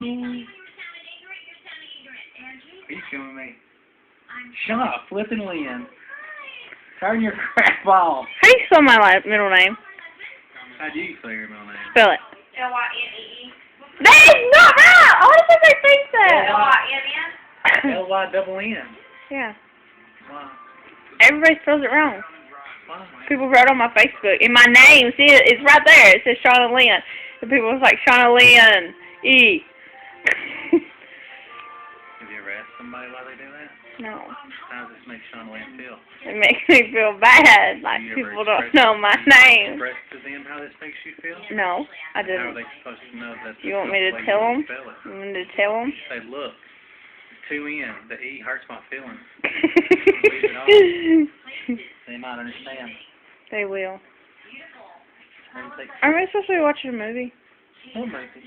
Are you filming me? Shut up, flipping Lynn. Turn your crap off. How do you spell my middle name? How do you spell your middle name? Spell it. L-Y-N-E-E. That is not right! Why does everybody think that? L-Y-N-N? L-Y-double-N. Yeah. Why? Everybody spells it wrong. Why? People wrote on my Facebook. And my name, see, it's right there. It says Shauna Lynn. And people was like, Shauna Lynn E. Have you ever asked somebody why they do that? No. How does this make Shauna Lynn feel? It makes me feel bad. Like, Do you ever people don't express- know my do you name. express to them how this makes you feel? No, I How are didn't. they supposed to know that? You want me to the way tell you them? spell it? You want me to tell them? Say, look, two N. The E hurts my feelings. They might understand. They will. And take Are we supposed to be watching a movie? some maybe.